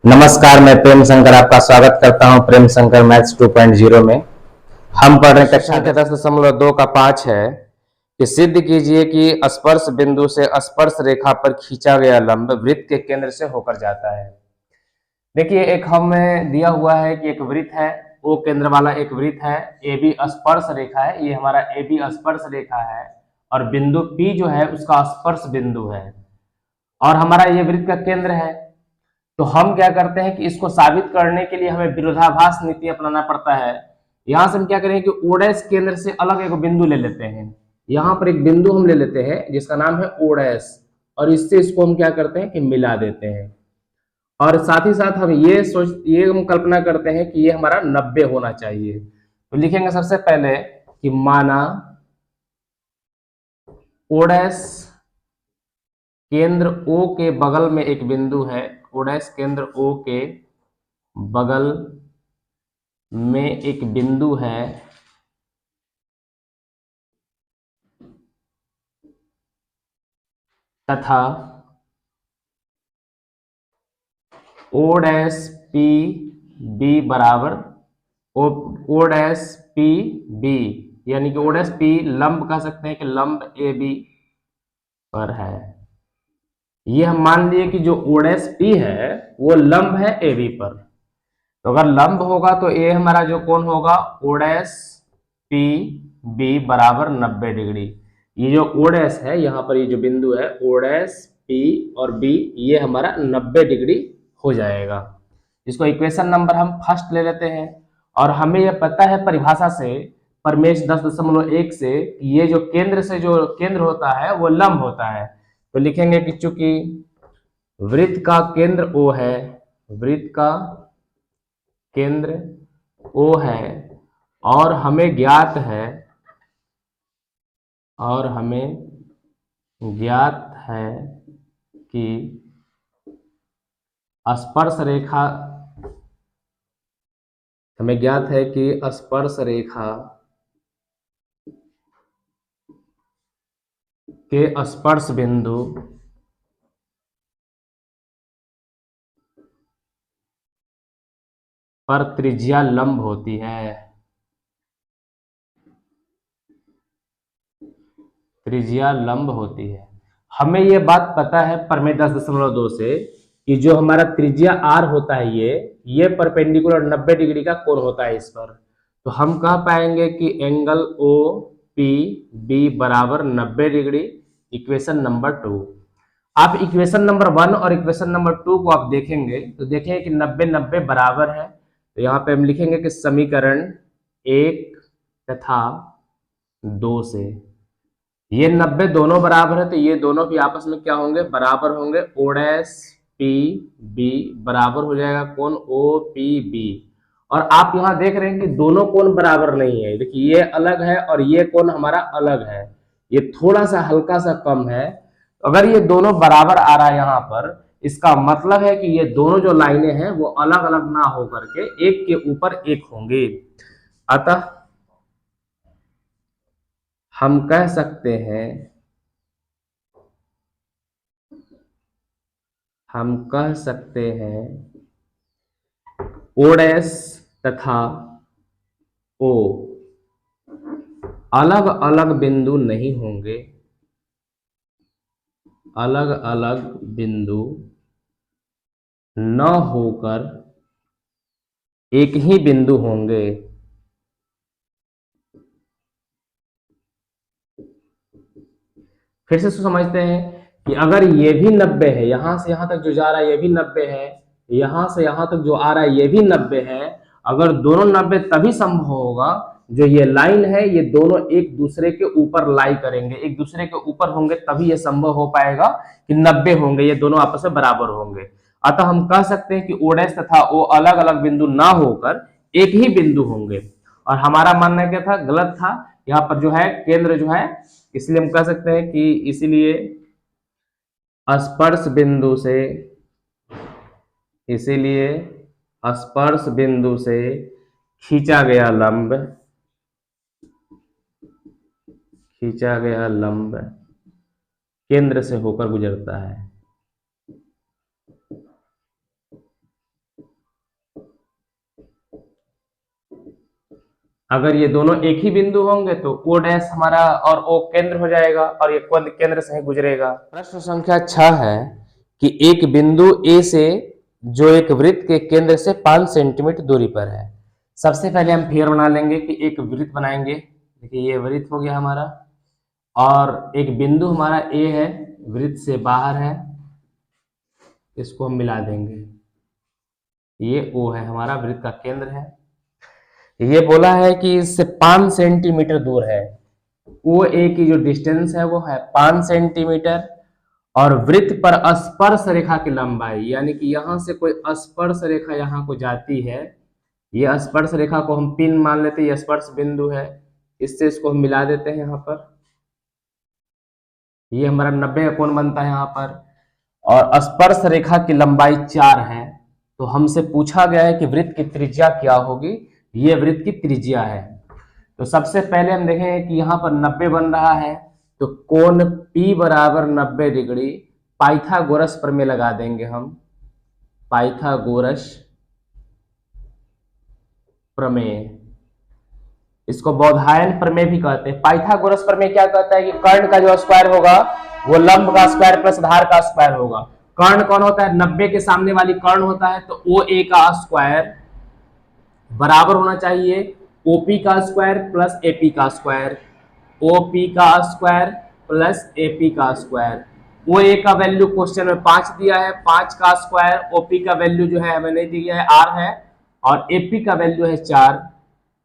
नमस्कार, मैं प्रेम शंकर आपका स्वागत करता हूं प्रेम शंकर मैथ्स 2.0 में। हम पढ़ रहे कक्षा के 10.2 का 5 है कि सिद्ध कीजिए कि स्पर्श बिंदु से स्पर्श रेखा पर खींचा गया लंब वृत्त के केंद्र से होकर जाता है। देखिए, एक हमें दिया हुआ है कि एक वृत्त है, ओ केंद्र वाला एक वृत्त है, ए बी स्पर्श रेखा है, ये हमारा ए बी स्पर्श रेखा है और बिंदु पी जो है उसका स्पर्श बिंदु है और हमारा ये वृत्त का केंद्र है। तो हम क्या करते हैं कि इसको साबित करने के लिए हमें विरोधाभास नीति अपनाना पड़ता है। यहां से हम क्या करेंगे कि ओडेस केंद्र से अलग एक बिंदु ले लेते हैं। यहां पर एक बिंदु हम ले लेते हैं जिसका नाम है ओडेस और इससे इसको हम क्या करते हैं कि मिला देते हैं और साथ ही साथ हम ये हम कल्पना करते हैं कि ये हमारा 90 होना चाहिए। तो लिखेंगे सबसे पहले कि माना ओडेस केंद्र ओ के बगल में एक बिंदु है, ओडेस केंद्र ओ के बगल में एक बिंदु है तथा ओ डैश पी बी बराबर ओ डैश पी बी यानी कि ओ डैश पी लंब कह सकते हैं कि लंब ए बी पर है। ये हम मान लिए कि जो ओ डैश पी है वो लंब है ए बी पर। तो अगर लंब होगा तो ये हमारा जो कोण होगा ओ डैश पी बी बराबर 90 डिग्री। ये जो ओ डैश है यहाँ पर ये जो बिंदु है ओ डैश पी और बी ये हमारा 90 डिग्री हो जाएगा। इसको इक्वेशन नंबर हम फर्स्ट ले लेते हैं और हमें यह पता है परिभाषा से परमेश 10.1 से ये जो केंद्र से जो केंद्र होता है वो लंब होता है। तो लिखेंगे कि चूंकि वृत्त का केंद्र ओ है, वृत्त का केंद्र ओ है और हमें ज्ञात है कि स्पर्श रेखा हमें ज्ञात है कि स्पर्श रेखा के स्पर्श बिंदु पर त्रिज्या लंब होती है, त्रिज्या लंब होती है। हमें यह बात पता है प्रमेय 10.2 से कि जो हमारा त्रिज्या आर होता है ये परपेंडिकुलर 90 डिग्री का कोण होता है इस पर। तो हम कह पाएंगे कि एंगल ओ पी बी बराबर 90 डिग्री। इक्वेशन नंबर 2 आप इक्वेशन नंबर 1 और इक्वेशन नंबर 2 को आप देखेंगे तो देखेंगे कि 90-90 बराबर है। तो यहाँ पे हम लिखेंगे कि समीकरण 1 तथा 2 से ये 90 दोनों बराबर है तो ये दोनों भी आपस में क्या होंगे बराबर होंगे। ओ डैश पी बी बराबर हो जाएगा कोण ओ पी बी। और आप यहाँ देख रहे हैं कि दोनों कोण बराबर नहीं है। देखिए ये अलग है और ये कोण हमारा अलग है, ये थोड़ा सा हल्का सा कम है। अगर ये दोनों बराबर आ रहा है यहाँ पर इसका मतलब है कि ये दोनों जो लाइनें हैं वो अलग अलग ना होकर के एक के ऊपर एक होंगे। अतः हम कह सकते हैं ओ डैश तथा ओ अलग अलग बिंदु नहीं होंगे, अलग अलग बिंदु न होकर एक ही बिंदु होंगे। फिर से समझते हैं कि अगर ये भी 90 है, यहां से यहां तक जो जा रहा है ये भी 90 है, यहां से यहां तक जो आ रहा है ये भी 90 है। अगर दोनों 90 तभी संभव होगा जो ये लाइन है ये दोनों एक दूसरे के ऊपर लाई करेंगे, एक दूसरे के ऊपर होंगे तभी ये संभव हो पाएगा कि 90 होंगे, ये दोनों आपस में बराबर होंगे। अतः हम कह सकते हैं कि ओ डैश तथा ओ अलग अलग बिंदु ना होकर एक ही बिंदु होंगे। और हमारा मानना क्या था, गलत था। यहाँ पर जो है केंद्र जो है, इसलिए हम कह सकते हैं कि इसलिए स्पर्श बिंदु से इसीलिए स्पर्श बिंदु से खींचा गया लंब केंद्र से होकर गुजरता है। अगर ये दोनों एक ही बिंदु होंगे तो ओ डैश हमारा और ओ केंद्र हो जाएगा और ये केंद्र से ही गुजरेगा। प्रश्न संख्या 6 है कि एक बिंदु ए से जो एक वृत्त के केंद्र से 5 सेंटीमीटर दूरी पर है। सबसे पहले हम फिगर बना लेंगे कि एक वृत्त बनाएंगे। देखिए ये वृत्त हो गया हमारा और एक बिंदु हमारा ए है, वृत्त से बाहर है, इसको हम मिला देंगे। ये ओ है हमारा, वृत्त का केंद्र है। ये बोला है कि इससे 5 सेंटीमीटर दूर है। ओ ए की जो डिस्टेंस है वो है 5 सेंटीमीटर और वृत्त पर स्पर्श रेखा की लंबाई, यानी कि यहां से कोई स्पर्श रेखा यहां को जाती है, ये स्पर्श रेखा को हम पिन मान लेते हैं, ये स्पर्श बिंदु है, इससे इसको हम मिला देते हैं यहाँ पर। ये हमारा 90 का कोण बनता है यहाँ पर और स्पर्श रेखा की लंबाई 4 है। तो हमसे पूछा गया है कि वृत्त की त्रिज्या क्या होगी। ये वृत्त की त्रिज्या है। तो सबसे पहले हम देखेंगे कि यहाँ पर 90 बन रहा है, तो कोण P बराबर 90 डिग्री पाइथागोरस प्रमेय लगा देंगे हम। पाइथागोरस प्रमेय, इसको बौधायन प्रमेय भी कहते हैं। पाइथागोरस प्रमेय क्या कहता है कि कर्ण का जो स्क्वायर होगा वो लंब का स्क्वायर प्लस आधार का स्क्वायर होगा। कर्ण कौन होता है? 90 के सामने वाली कर्ण होता है, तो ओ ए का स्क्वायर बराबर होना चाहिए ओपी का स्क्वायर प्लस एपी का स्क्वायर। ओपी का स्क्वायर प्लस एपी का स्क्वायर। ओ ए का वैल्यू क्वेश्चन में 5 दिया है, 5 का स्क्वायर। ओपी का वैल्यू जो है हमें नहीं दिया है, आर है, और एपी का वैल्यू है 4।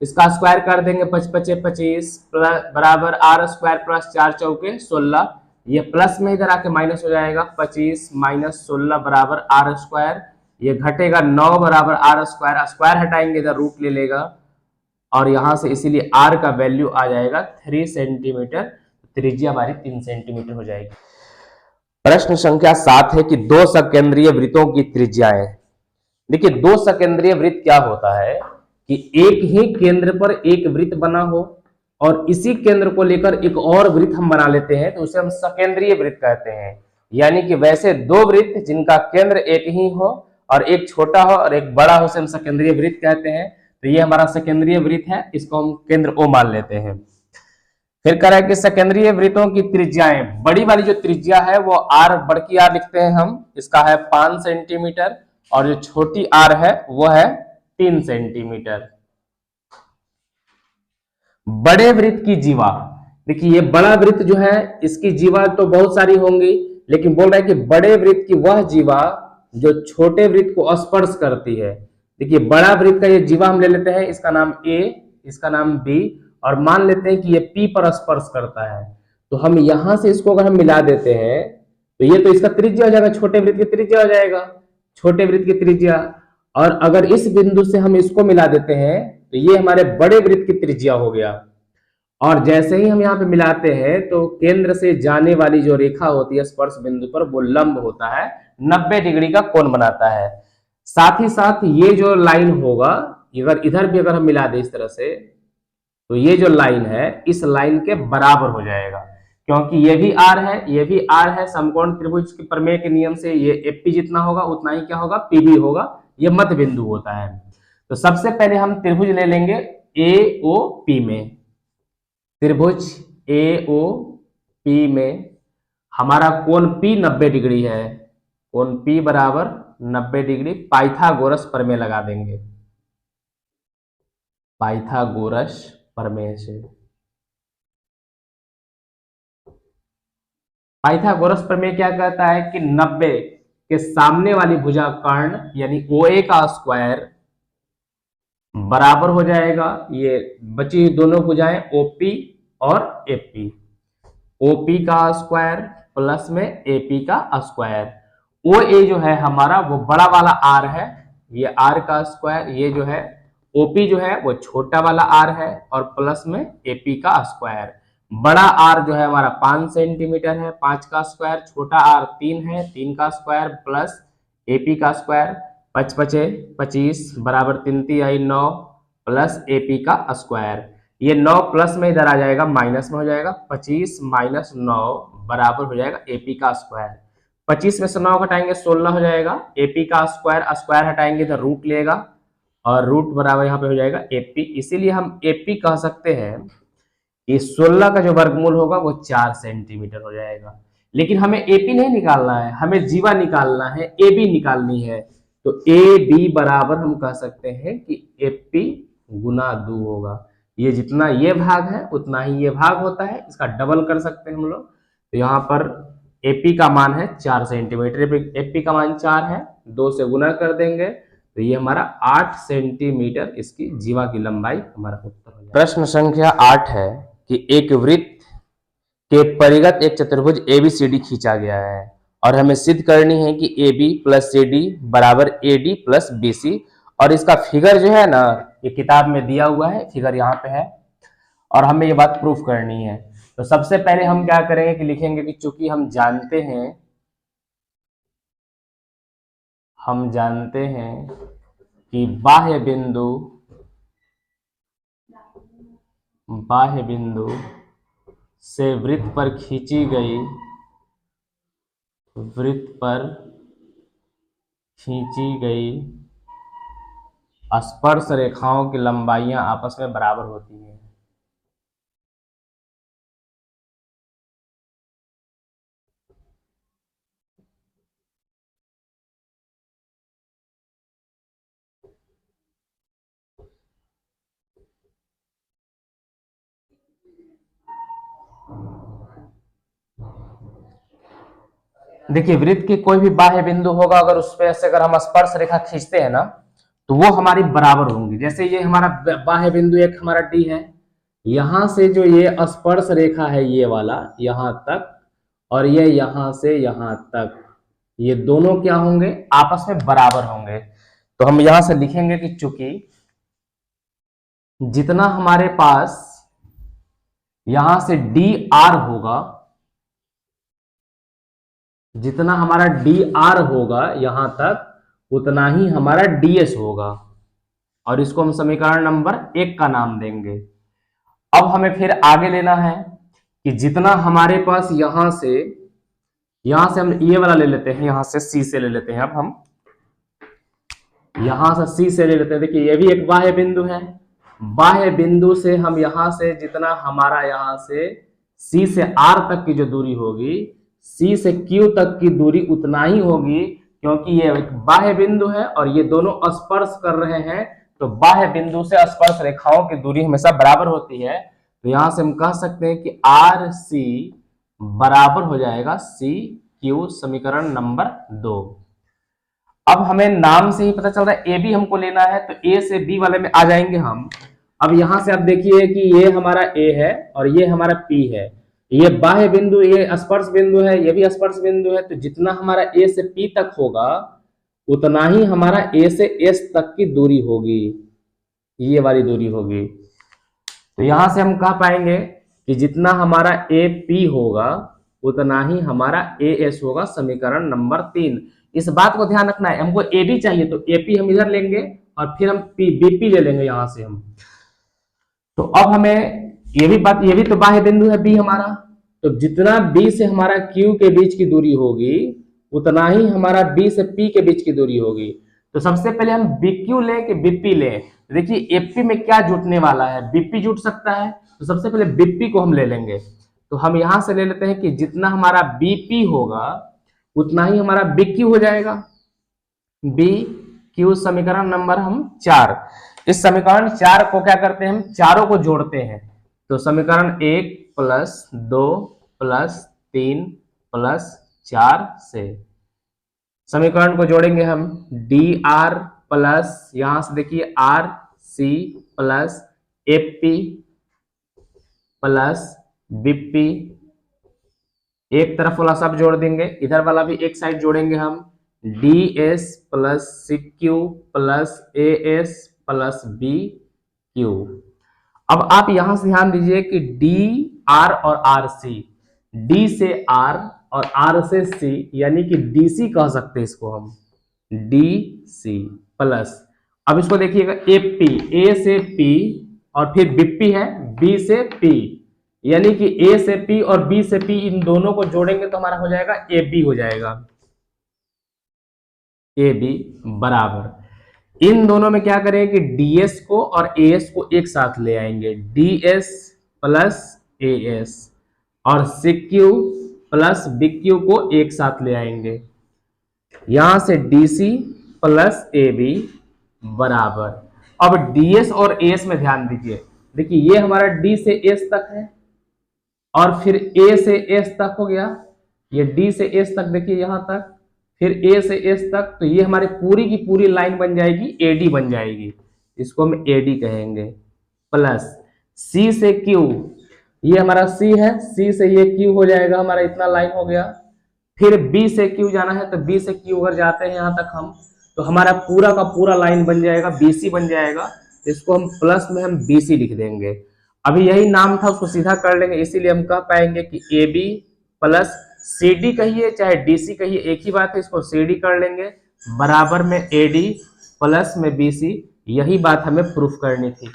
इसका स्क्वायर कर देंगे 5 पचे 25 बराबर आर स्क्वायर प्लस 4 चौके 16। ये प्लस में इधर आके माइनस हो जाएगा, 25 माइनस 16 बराबर आर स्क्वायर। ये घटेगा 9 बराबर आर स्क्वायर, स्क्वायर हटाएंगे इधर रूट ले लेगा और यहां से इसीलिए आर का वैल्यू आ जाएगा 3 सेंटीमीटर। त्रिज्या हमारी 3 सेंटीमीटर हो जाएगी। प्रश्न संख्या 7 है कि दो सकेंद्रीय वृत्तों की त्रिज्याएं। देखिए दो सकेंद्रीय वृत्त क्या होता है कि एक ही केंद्र पर एक वृत्त बना हो और इसी केंद्र को लेकर एक और वृत्त हम बना लेते हैं, तो उसे हम सकेंद्रीय वृत्त कहते हैं। यानी कि वैसे दो वृत्त जिनका केंद्र एक ही हो और एक छोटा हो और एक बड़ा हो, उसे हम सकेंद्रीय वृत्त कहते हैं। तो ये हमारा सकेंद्रीय वृत्त है, इसको हम केंद्र ओ मान लेते हैं। फिर कह रहा है कि सकेंद्रीय वृत्तों की त्रिज्याएं, बड़ी वाली जो त्रिज्या है वो आर, बड़की आर लिखते हैं हम, इसका है 5 सेंटीमीटर और जो छोटी आर है वो है 3 सेंटीमीटर। बड़े वृत्त की जीवा, देखिए ये बड़ा वृत्त जो है इसकी जीवा तो बहुत सारी होंगी, लेकिन बोल रहा है कि बड़े वृत्त की वह जीवा जो छोटे वृत्त को स्पर्श करती है। देखिए बड़ा वृत्त का ये जीवा हम ले लेते हैं, इसका नाम ए, इसका नाम बी, और मान लेते हैं कि ये पी पर स्पर्श करता है। तो हम यहां से इसको अगर हम मिला देते हैं तो ये तो इसका त्रिज्या हो जाएगा, छोटे वृत्त की त्रिज्या हो जाएगा, छोटे वृत्त की त्रिज्या। और अगर इस बिंदु से हम इसको मिला देते हैं तो ये हमारे बड़े वृत्त की त्रिज्या हो गया। और जैसे ही हम यहाँ पे मिलाते हैं तो केंद्र से जाने वाली जो रेखा होती है स्पर्श बिंदु पर वो लंब होता है, 90 डिग्री का कोण बनाता है। साथ ही साथ ये जो लाइन होगा, इधर भी अगर हम मिला दे इस तरह से, तो ये जो लाइन है इस लाइन के बराबर हो जाएगा, क्योंकि ये भी आर है, ये भी आर है। समकोण त्रिभुज के प्रमेय के नियम से ये एपी जितना होगा उतना ही क्या होगा, पीबी होगा। ये मध्य बिंदु होता है। तो सबसे पहले हम त्रिभुज ले लेंगे एओपी में। त्रिभुज एओपी में हमारा कोण P 90 डिग्री है, कोण P बराबर 90 डिग्री। पाइथागोरस प्रमेय लगा देंगे, पाइथागोरस प्रमेय से। पाइथागोरस प्रमेय क्या कहता है कि 90 के सामने वाली भुजा कर्ण यानी OA का स्क्वायर बराबर हो जाएगा ये बची दोनों भुजाएं OP और AP। OP का स्क्वायर प्लस में AP का स्क्वायर। OA जो है हमारा वो बड़ा वाला R है, ये R का स्क्वायर, ये जो है OP जो है वो छोटा वाला R है और प्लस में AP का स्क्वायर। बड़ा R जो है हमारा 5 सेंटीमीटर है, 5 का स्क्वायर, छोटा R 3 है, 3 का स्क्वायर प्लस AP का स्क्वायर। 5 पचे 25 बराबर 3 3 आई 9 प्लस AP का स्क्वायर। ये 9 प्लस में इधर आ जाएगा, माइनस में हो जाएगा, 25 माइनस 9 बराबर हो जाएगा AP का स्क्वायर। 25 में से 9 घटाएंगे 16 हो जाएगा। AP का स्क्वायर, स्क्वायर हटाएंगे इधर रूट लेगा और रूट बराबर यहाँ पे हो जाएगा एपी। इसीलिए हम एपी कह सकते हैं कि 16 का जो वर्गमूल होगा वो 4 सेंटीमीटर हो जाएगा। लेकिन हमें एपी नहीं निकालना है, हमें जीवा निकालना है, एबी निकालनी है। तो ए बी बराबर हम कह सकते हैं कि एपी गुना 2 होगा। ये जितना ये भाग है उतना ही ये भाग होता है, इसका डबल कर सकते हैं हम लोग। तो यहाँ पर एपी का मान है 4 सेंटीमीटर, एपी का मान 4 है, 2 से गुना कर देंगे तो ये हमारा 8 सेंटीमीटर इसकी जीवा की लंबाई हमारा उत्तर हो जाएगा। प्रश्न संख्या 8 है कि एक वृत्त के परिगत एक चतुर्भुज एबीसीडी खींचा गया है और हमें सिद्ध करनी है कि AB प्लस CD बराबर AD प्लस BC। और इसका फिगर जो है ना, ये किताब में दिया हुआ है, फिगर यहाँ पे है और हमें ये बात प्रूफ करनी है। तो सबसे पहले हम क्या करेंगे कि लिखेंगे कि चूंकि हम जानते हैं कि बाह्य बिंदु से वृत्त पर खींची गई स्पर्श रेखाओं की लंबाइयां आपस में बराबर होती हैं। देखिए, वृत्त के कोई भी बाह्य बिंदु होगा, अगर उस पे से अगर हम स्पर्श रेखा खींचते हैं ना तो वो हमारी बराबर होंगी। जैसे ये हमारा बाह्य बिंदु एक हमारा डी है, यहां से जो ये स्पर्श रेखा है ये वाला यहां तक, और ये यहां से यहां तक, ये दोनों क्या होंगे, आपस में बराबर होंगे। तो हम यहां से लिखेंगे कि चूंकि जितना हमारे पास यहां से डी आर होगा, जितना हमारा डी आर होगा यहां तक, उतना ही हमारा डीएस होगा, और इसको हम समीकरण नंबर 1 का नाम देंगे। अब हमें फिर आगे लेना है कि जितना हमारे पास यहां से हम ये वाला ले लेते हैं, यहां से सी से ले लेते हैं। अब हम यहां से सी से ले लेते हैं। देखिए, ये भी एक बाह्य बिंदु है, बाह्य बिंदु से हम यहां से जितना हमारा यहां से सी से आर तक की जो दूरी होगी, सी से क्यू तक की दूरी उतना ही होगी, क्योंकि ये एक बाह्य बिंदु है और ये दोनों स्पर्श कर रहे हैं। तो बाह्य बिंदु से स्पर्श रेखाओं की दूरी हमेशा बराबर होती है। तो यहां से हम कह सकते हैं कि आर सी बराबर हो जाएगा सी क्यू, समीकरण नंबर 2। अब हमें नाम से ही पता चल रहा है ए बी हमको लेना है, तो ए से बी वाले में आ जाएंगे हम। अब यहां से आप देखिए कि ये हमारा ए है और ये हमारा पी है, ये बाह्य बिंदु, ये स्पर्श बिंदु है, ये भी स्पर्श बिंदु है। तो जितना हमारा ए से पी तक होगा उतना ही हमारा ए से एस तक की दूरी होगी, ये वाली दूरी होगी। तो यहां से हम कह पाएंगे कि जितना हमारा ए पी होगा उतना ही हमारा ए एस होगा, समीकरण नंबर 3। इस बात को ध्यान रखना है, हमको ए बी चाहिए तो ए पी हम इधर लेंगे और फिर हम बी पी ले लेंगे यहां से हम। तो अब हमें ये भी तो बाह्य बिंदु है बी हमारा, तो जितना बी से हमारा क्यू के बीच की दूरी होगी उतना ही हमारा बी से पी के बीच की दूरी होगी। तो सबसे पहले हम बी क्यू लें कि बीपी लें। देखिए, एपी में क्या जुटने वाला है, बीपी जुट सकता है, तो सबसे पहले बीपी को हम ले लेंगे। तो हम यहां से ले लेते हैं कि जितना हमारा बीपी होगा उतना ही हमारा बीक्यू हो जाएगा, बी क्यू, समीकरण नंबर हम 4। इस समीकरण 4 को क्या करते हैं, हम चारों को जोड़ते हैं। तो समीकरण 1 प्लस 2 प्लस 3 प्लस 4 से समीकरण को जोड़ेंगे हम, डी आर प्लस यहां से देखिए R C plus AP plus BP, एक तरफ वाला सब जोड़ देंगे, इधर वाला भी एक साइड जोड़ेंगे हम, D S plus C Q plus A S plus B Q. अब आप यहां से ध्यान दीजिए कि डी आर और आर सी, डी से आर और आर से सी, यानी कि डीसी कह सकते हैं इसको हम, डी सी प्लस, अब इसको देखिएगा एपी, ए से पी और फिर बीपी है बी से पी, यानी कि ए से पी और बी से पी, इन दोनों को जोड़ेंगे तो हमारा हो जाएगा ए बी हो जाएगा, ए बी बराबर इन दोनों में क्या करेंगे कि ds को और as को एक साथ ले आएंगे, ds प्लस as, और CQ प्लस BQ को एक साथ ले आएंगे। यहां से DC प्लस AB बराबर, अब ds और as में ध्यान दीजिए, देखिए ये हमारा D से S तक है और फिर A से S तक हो गया, ये D से S तक देखिए यहां तक, फिर A से S तक, तो ये हमारी पूरी की पूरी लाइन बन जाएगी AD बन जाएगी, इसको हम AD कहेंगे। प्लस C से Q, ये हमारा C है, C से ये Q हो जाएगा, हमारा इतना लाइन हो गया। फिर B से Q जाना है तो B से Q अगर जाते हैं यहां तक हम, तो हमारा पूरा का पूरा लाइन बन जाएगा, BC बन जाएगा, इसको हम प्लस में हम BC लिख देंगे। अभी यही नाम था, उसको सीधा कर लेंगे, इसीलिए हम कह पाएंगे कि AB प्लस CD कहिए चाहे DC कहिए एक ही बात है, इसको CD कर लेंगे, बराबर में AD प्लस में BC, यही बात हमें प्रूफ करनी थी।